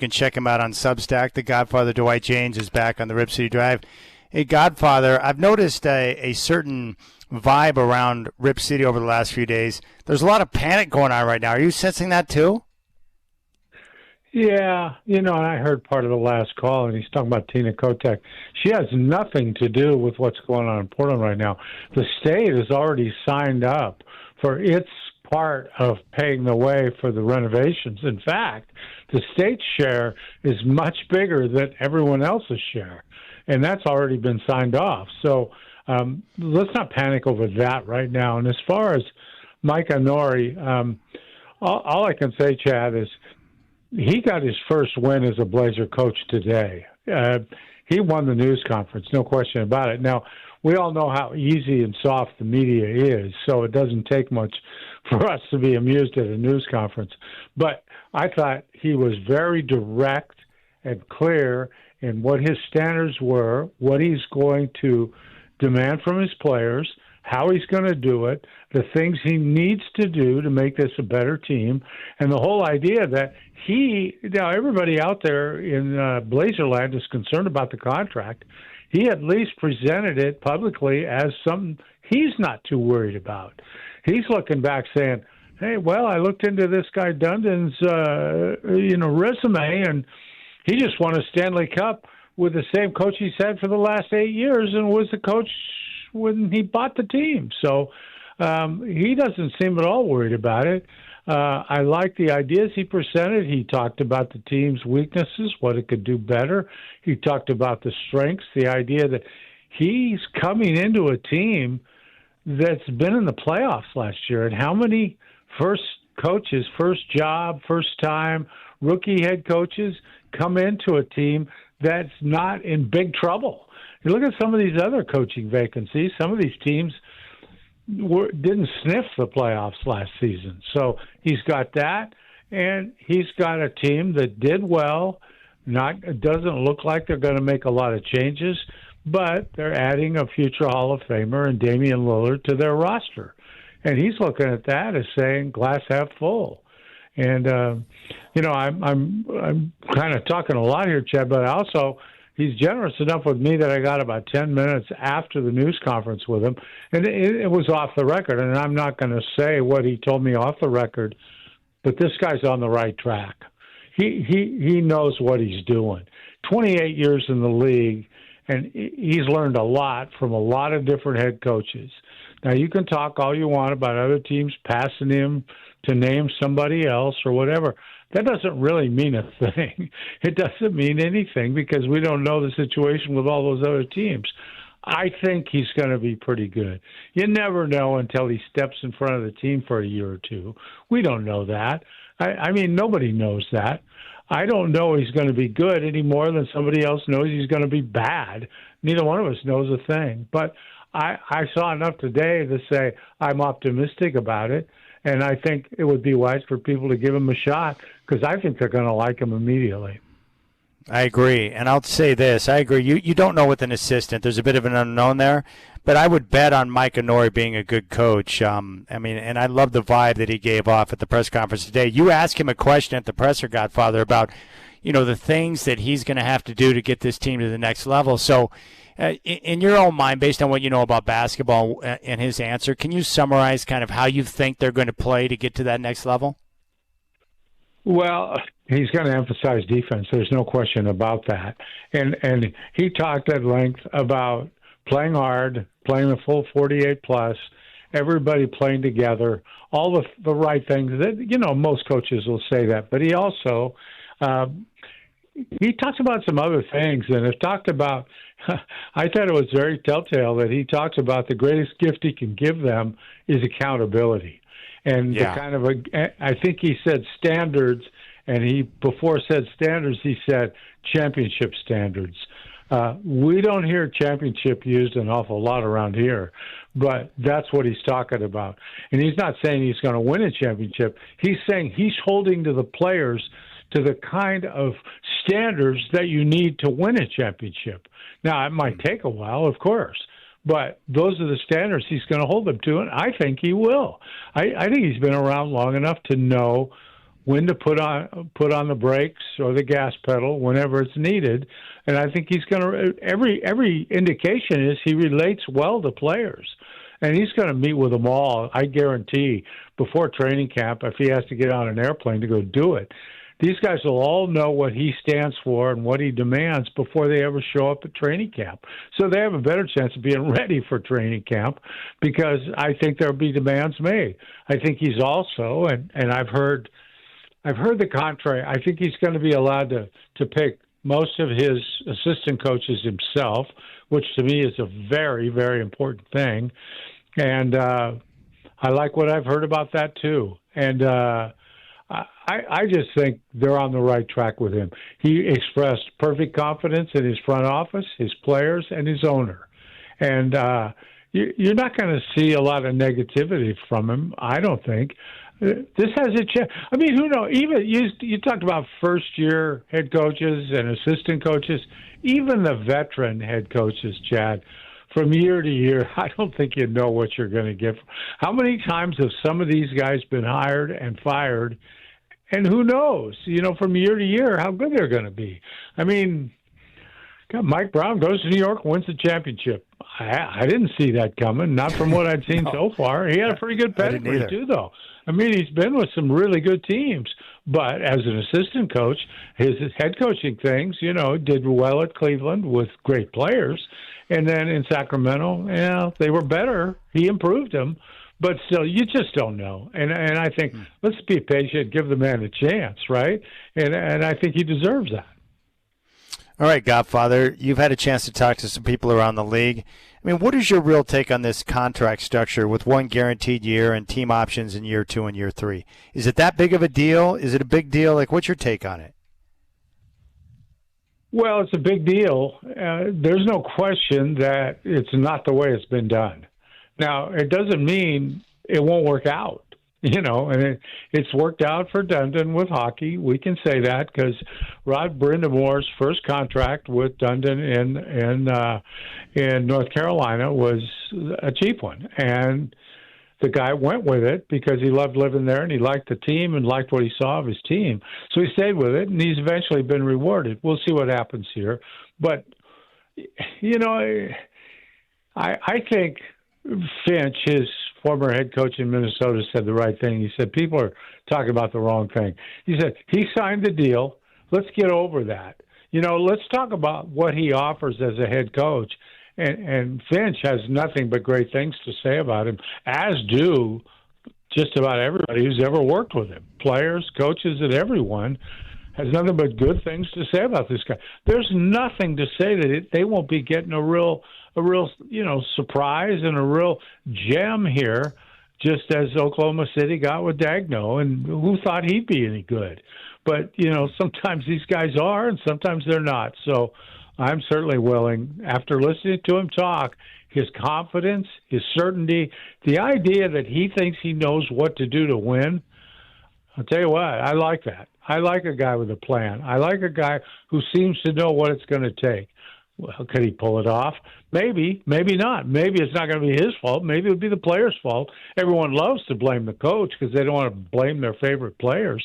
You can check him out on Substack. The Godfather Dwight Jaynes is back on the Rip City Drive. Hey, Godfather, I've noticed a certain vibe around Rip City over the last few days. There's a lot of panic going on right now. Are you sensing that too? Yeah, and I heard part of the last call, and he's talking about Tina Kotek. She has nothing to do with what's going on in Portland right now. The state has already signed up for its part of paying the way for the renovations. In fact, the state's share is much bigger than everyone else's share, and that's already been signed off. So let's not panic over that right now. And as far as Micah Nori, all I can say, Chad, is he got his first win as a Blazer coach today. He won the news conference, no question about it. Now, we all know how easy and soft the media is, so it doesn't take much for us to be amused at a news conference. But I thought he was very direct and clear in what his standards were, what he's going to demand from his players, how he's going to do it, the things he needs to do to make this a better team, and the whole idea that everybody out there in Blazerland is concerned about the contract. He at least presented it publicly as something he's not too worried about. He's looking back saying, hey, well, I looked into this guy Dundon's, resume, and he just won a Stanley Cup with the same coach he's had for the last 8 years and was the coach when he bought the team. So he doesn't seem at all worried about it. I like the ideas he presented. He talked about the team's weaknesses, what it could do better. He talked about the strengths, the idea that he's coming into a team that's been in the playoffs last year. And how many first coaches, first job, first time, rookie head coaches come into a team that's not in big trouble? You look at some of these other coaching vacancies, some of these teams didn't sniff the playoffs last season. So he's got that, and he's got a team that did well. It doesn't look like they're going to make a lot of changes, but they're adding a future Hall of Famer and Damian Lillard to their roster. And he's looking at that as saying glass half full. And, I'm kind of talking a lot here, Chad, but also he's generous enough with me that I got about 10 minutes after the news conference with him, and it was off the record, and I'm not going to say what he told me off the record, but this guy's on the right track. He knows what he's doing. 28 years in the league, and he's learned a lot from a lot of different head coaches. Now, you can talk all you want about other teams passing him to name somebody else or whatever. That doesn't really mean a thing. It doesn't mean anything because we don't know the situation with all those other teams. I think he's going to be pretty good. You never know until he steps in front of the team for a year or two. We don't know that. I mean, nobody knows that. I don't know he's going to be good any more than somebody else knows he's going to be bad. Neither one of us knows a thing. But I saw enough today to say I'm optimistic about it. And I think it would be wise for people to give him a shot because I think they're going to like him immediately. I agree. And I'll say this. I agree. You don't know with an assistant. There's a bit of an unknown there. But I would bet on Micah Nori being a good coach. And I love the vibe that he gave off at the press conference today. You asked him a question at the presser, Godfather, about, the things that he's going to have to do to get this team to the next level. So in your own mind, based on what you know about basketball and his answer, can you summarize kind of how you think they're going to play to get to that next level? Well, he's going to emphasize defense. There's no question about that. And he talked at length about playing hard, playing the full 48+, everybody playing together, all the right things. That most coaches will say that. But he also he talks about some other things and has talked about I thought it was very telltale that he talks about the greatest gift he can give them is accountability. And the kind of I think he said standards, and he before said standards, he said championship standards. We don't hear championship used an awful lot around here, but that's what he's talking about. And he's not saying he's going to win a championship. He's saying he's holding to the players to the kind of standards that you need to win a championship. Now, it might take a while, of course, but those are the standards he's going to hold them to, and I think he will. I think he's been around long enough to know when to put on the brakes or the gas pedal whenever it's needed. And I think he's going to. Every indication is he relates well to players, and he's going to meet with them all. I guarantee before training camp, if he has to get on an airplane to go do it. These guys will all know what he stands for and what he demands before they ever show up at training camp. So they have a better chance of being ready for training camp because I think there'll be demands made. I think he's also, and I've heard the contrary. I think he's going to be allowed to pick most of his assistant coaches himself, which to me is a very, very important thing. And I like what I've heard about that too. And I just think they're on the right track with him. He expressed perfect confidence in his front office, his players, and his owner. And you're not going to see a lot of negativity from him, I don't think. This has a chance. I mean, who knows? Even you talked about first-year head coaches and assistant coaches. Even the veteran head coaches, Chad, from year to year, I don't think you know what you're going to get. How many times have some of these guys been hired and fired? And who knows, from year to year, how good they're going to be. I mean, God, Mike Brown goes to New York, wins the championship. I didn't see that coming, not from what I'd seen so far. He had a pretty good pedigree, too, though. I mean, he's been with some really good teams. But as an assistant coach, his head coaching things, did well at Cleveland with great players. And then in Sacramento, they were better. He improved them. But still, you just don't know. And I think let's be patient, give the man a chance, right? And I think he deserves that. All right, Godfather, you've had a chance to talk to some people around the league. I mean, what is your real take on this contract structure with one guaranteed year and team options in year 2 and year 3? Is it that big of a deal? Is it a big deal? Like, what's your take on it? Well, it's a big deal. There's no question that it's not the way it's been done. Now, it doesn't mean it won't work out, and it's worked out for Dundon with hockey. We can say that because Rod Brindamore's first contract with Dundon in North Carolina was a cheap one. And the guy went with it because he loved living there and he liked the team and liked what he saw of his team. So he stayed with it, and he's eventually been rewarded. We'll see what happens here. But, I think Finch, his former head coach in Minnesota, said the right thing. He said, people are talking about the wrong thing. He said, he signed the deal. Let's get over that. Let's talk about what he offers as a head coach. And Finch has nothing but great things to say about him, as do just about everybody who's ever worked with him. Players, coaches, and everyone has nothing but good things to say about this guy. There's nothing to say that they won't be getting a real surprise and a real gem here, just as Oklahoma City got with Dagno. And who thought he'd be any good? But, sometimes these guys are and sometimes they're not. So I'm certainly willing, after listening to him talk, his confidence, his certainty, the idea that he thinks he knows what to do to win, I'll tell you what, I like that. I like a guy with a plan. I like a guy who seems to know what it's going to take. Well, could he pull it off? Maybe, maybe not. Maybe it's not going to be his fault. Maybe it would be the player's fault. Everyone loves to blame the coach because they don't want to blame their favorite players.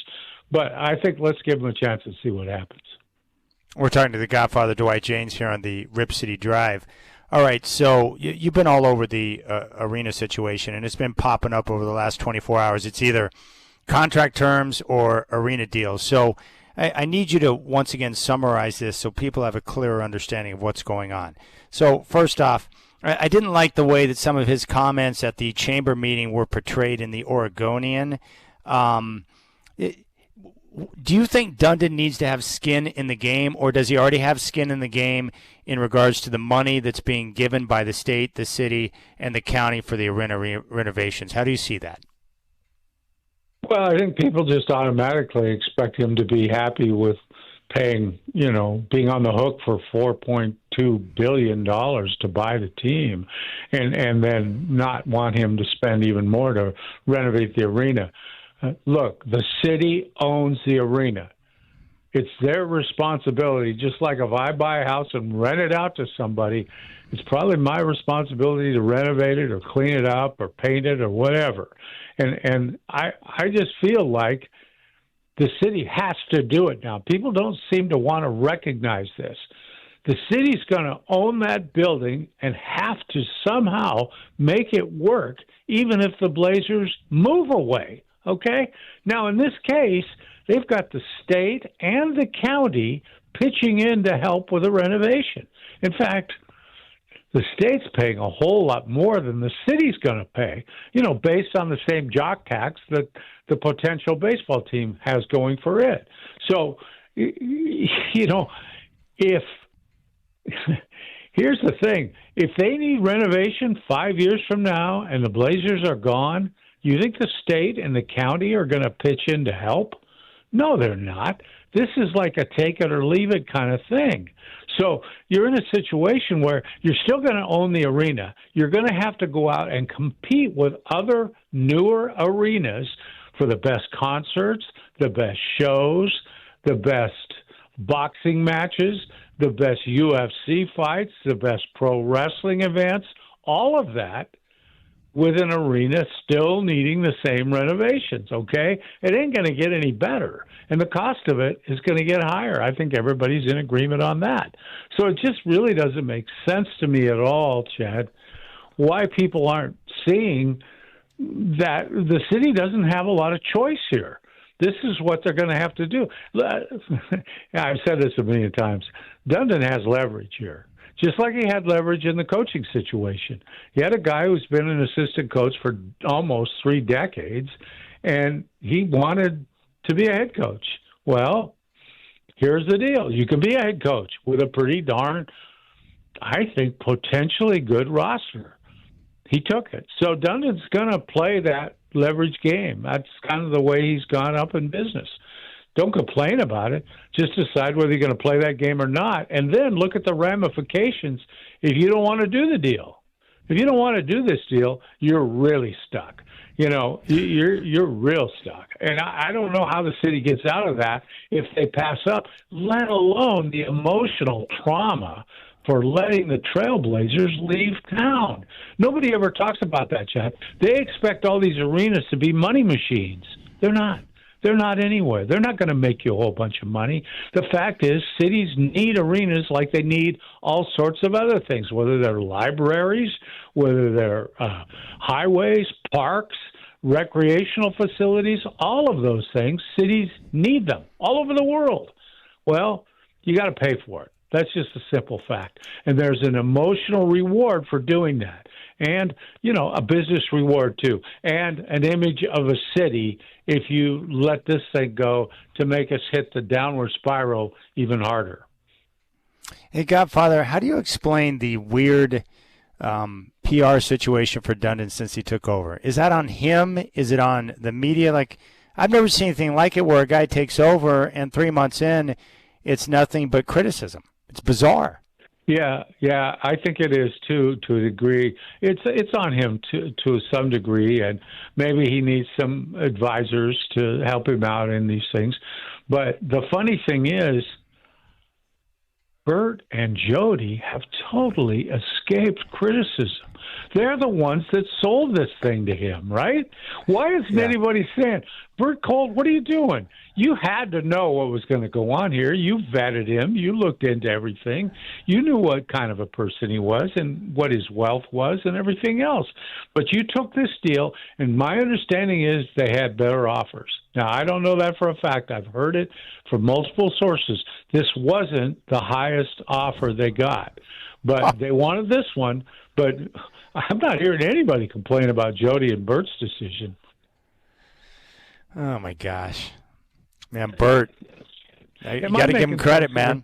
But I think let's give them a chance and see what happens. We're talking to the Godfather Dwight Jaynes here on the Rip City Drive. All right, so you've been all over the arena situation, and it's been popping up over the last 24 hours. It's either contract terms or arena deals. So I need you to once again summarize this so people have a clearer understanding of what's going on. So first off, I didn't like the way that some of his comments at the chamber meeting were portrayed in the Oregonian. Do you think Dundon needs to have skin in the game, or does he already have skin in the game in regards to the money that's being given by the state, the city, and the county for the arena renovations? How do you see that? Well, I think people just automatically expect him to be happy with paying, being on the hook for $4.2 billion to buy the team and then not want him to spend even more to renovate the arena. Look, the city owns the arena. It's their responsibility, just like if I buy a house and rent it out to somebody, it's probably my responsibility to renovate it or clean it up or paint it or whatever. And I just feel like The city has to do it now. People don't seem to want to recognize this. The city's going to own that building and have to somehow make it work, even if the Blazers move away, okay? Now, in this case, they've got the state and the county pitching in to help with a renovation. In fact, the state's paying a whole lot more than the city's going to pay, based on the same jock tax that the potential baseball team has going for it. So, if here's the thing, if they need renovation 5 years from now and the Blazers are gone, you think the state and the county are going to pitch in to help? No, they're not. This is like a take it or leave it kind of thing. So you're in a situation where you're still going to own the arena. You're going to have to go out and compete with other newer arenas for the best concerts, the best shows, the best boxing matches, the best UFC fights, the best pro wrestling events, all of that with an arena still needing the same renovations, okay? It ain't going to get any better, and the cost of it is going to get higher. I think everybody's in agreement on that. So it just really doesn't make sense to me at all, Chad, why people aren't seeing that the city doesn't have a lot of choice here. This is what they're going to have to do. I've said this a million times. Dundon has leverage here, just like he had leverage in the coaching situation. He had a guy who's been an assistant coach for almost 3 decades, and he wanted to be a head coach. Well, here's the deal. You can be a head coach with a pretty darn, I think, potentially good roster. He took it. So Dundon's going to play that leverage game. That's kind of the way he's gone up in business. Don't complain about it. Just decide whether you're going to play that game or not, and then look at the ramifications if you don't want to do the deal. If you don't want to do this deal, you're really stuck. You're real stuck. And I don't know how the city gets out of that if they pass up, let alone the emotional trauma for letting the Trailblazers leave town. Nobody ever talks about that, Chad. They expect all these arenas to be money machines. They're not. They're not anyway. They're not going to make you a whole bunch of money. The fact is, cities need arenas like they need all sorts of other things, whether they're libraries, whether they're highways, parks, recreational facilities, all of those things. Cities need them all over the world. Well, you got to pay for it. That's just a simple fact. And there's an emotional reward for doing that. And, a business reward too. And an image of a city if you let this thing go to make us hit the downward spiral even harder. Hey, Godfather, how do you explain the weird PR situation for Dundon since he took over? Is that on him? Is it on the media? Like, I've never seen anything like it where a guy takes over and 3 months in, it's nothing but criticism. It's bizarre. Yeah, I think it is too, to a degree. It's on him to some degree, and maybe he needs some advisors to help him out in these things. But the funny thing is, Bert and Jody have totally escaped criticism. They're the ones that sold this thing to him, right? Why isn't anybody saying, Bert Cole, what are you doing? You had to know what was going to go on here. You vetted him. You looked into everything. You knew what kind of a person he was and what his wealth was and everything else. But you took this deal, and my understanding is they had better offers. Now, I don't know that for a fact. I've heard it from multiple sources. This wasn't the highest offer they got. But they wanted this one. But I'm not hearing anybody complain about Jody and Bert's decision. Oh, my gosh. Man, Bert, you got to give him credit, man.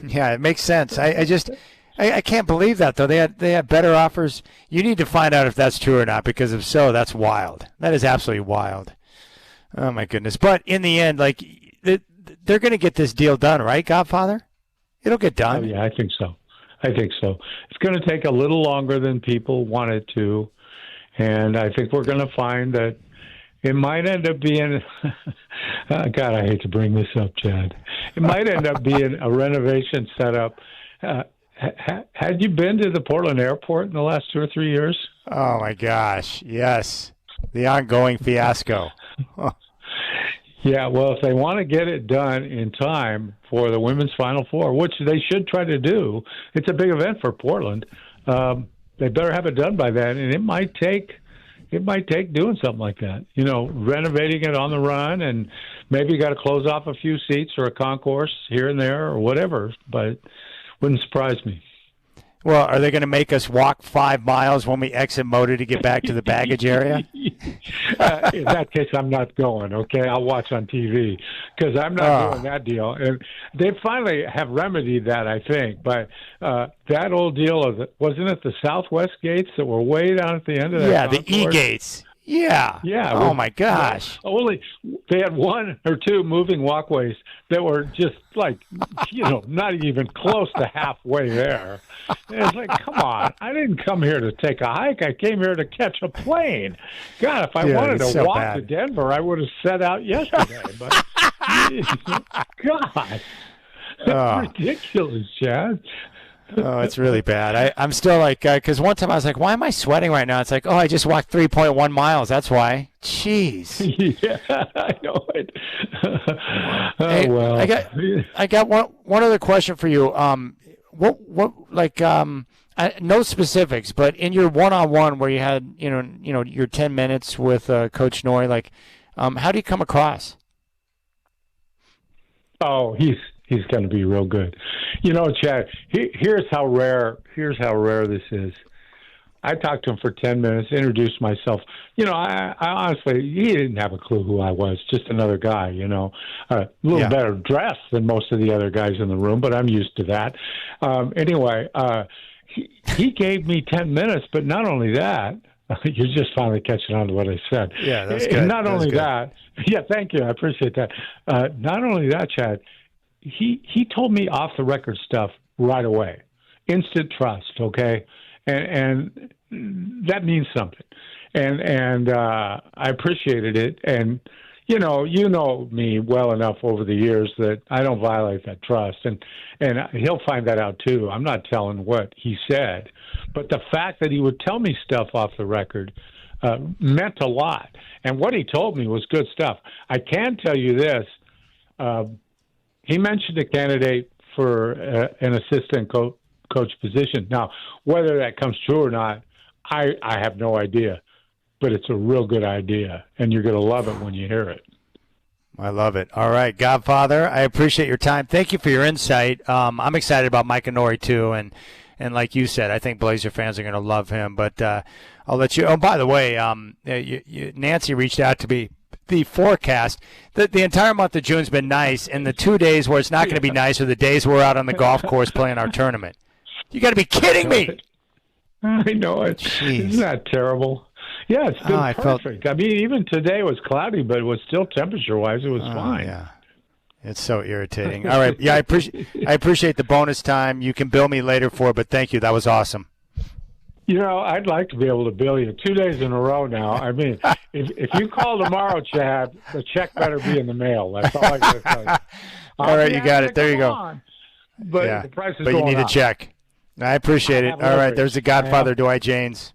Yeah, it makes sense. I can't believe that, though. They had better offers. You need to find out if that's true or not, because if so, that's wild. That is absolutely wild. Oh, my goodness. But in the end, like, they're going to get this deal done, right, Godfather? It'll get done. Oh, yeah, I think so. It's going to take a little longer than people want it to, and I think we're going to find that it might end up being God, I hate to bring this up, Chad. It might end up being a renovation setup. Had you been to the Portland airport in the last 2 or 3 years? Oh, my gosh, yes. The ongoing fiasco. Yeah, well, if they want to get it done in time for the women's Final Four, which they should try to do, it's a big event for Portland. They better have it done by then, and it might take doing something like that. Renovating it on the run, and maybe you got to close off a few seats or a concourse here and there or whatever. But wouldn't surprise me. Well, are they going to make us walk 5 miles when we exit Moda to get back to the baggage area? In that case, I'm not going, okay? I'll watch on TV because I'm not doing that deal. And they finally have remedied that, I think. But that old deal wasn't it the Southwest gates that were way down at the end of that? Yeah, the E-gates. Yeah. Yeah. Oh, my gosh. They had 1 or 2 moving walkways that were just not even close to halfway there. And it's like, come on. I didn't come here to take a hike. I came here to catch a plane. God, if I wanted to walk to Denver, I would have set out yesterday. But, God, that's ridiculous, Chad. Oh, it's really bad. I'm still like, because one time I was like, why am I sweating right now? It's like, I just walked 3.1 miles. That's why. Jeez. Yeah, I know it. Hey, well. I got one other question for you. No specifics, but in your one-on-one where you had, your 10 minutes with Coach Nori, how do you come across? Oh, he's going to be real good. Chad, here's how rare this is. I talked to him for 10 minutes, introduced myself. I honestly, he didn't have a clue who I was, just another guy, a little better dressed than most of the other guys in the room, but I'm used to that. Anyway, he gave me 10 minutes, but not only that, you're just finally catching on to what I said. Yeah, that's good. And not only that, yeah, thank you. I appreciate that. Not only that, Chad, he told me off the record stuff right away. Instant trust, okay? And that means something. And I appreciated it. And you know me well enough over the years that I don't violate that trust. And he'll find that out too. I'm not telling what he said, but the fact that he would tell me stuff off the record meant a lot. And what he told me was good stuff. I can tell you this. He mentioned a candidate for an assistant coach position. Now, whether that comes true or not, I have no idea. But it's a real good idea, and you're going to love it when you hear it. I love it. All right, Godfather, I appreciate your time. Thank you for your insight. I'm excited about Micah Nori, too, and like you said, I think Blazer fans are going to love him. But I'll let you – oh, by the way, Nancy reached out to me. The forecast, the entire month of June's been nice, and the 2 days where it's not going to be nice are the days we're out on the golf course playing our tournament. You got to be kidding me. I know it. Jeez. Isn't that terrible? Yeah, it's been perfect. I mean, even today was cloudy, but it was still temperature-wise, it was fine. Yeah, it's so irritating. All right, yeah, I appreciate the bonus time. You can bill me later for it, but thank you. That was awesome. I'd like to be able to bill you 2 days in a row now. I mean, if you call tomorrow, Chad, the check better be in the mail. That's all I got to tell you. All right, you got it. There you go. But the price is but you need a check. I appreciate it. All right, there's the Godfather Dwight Jaynes.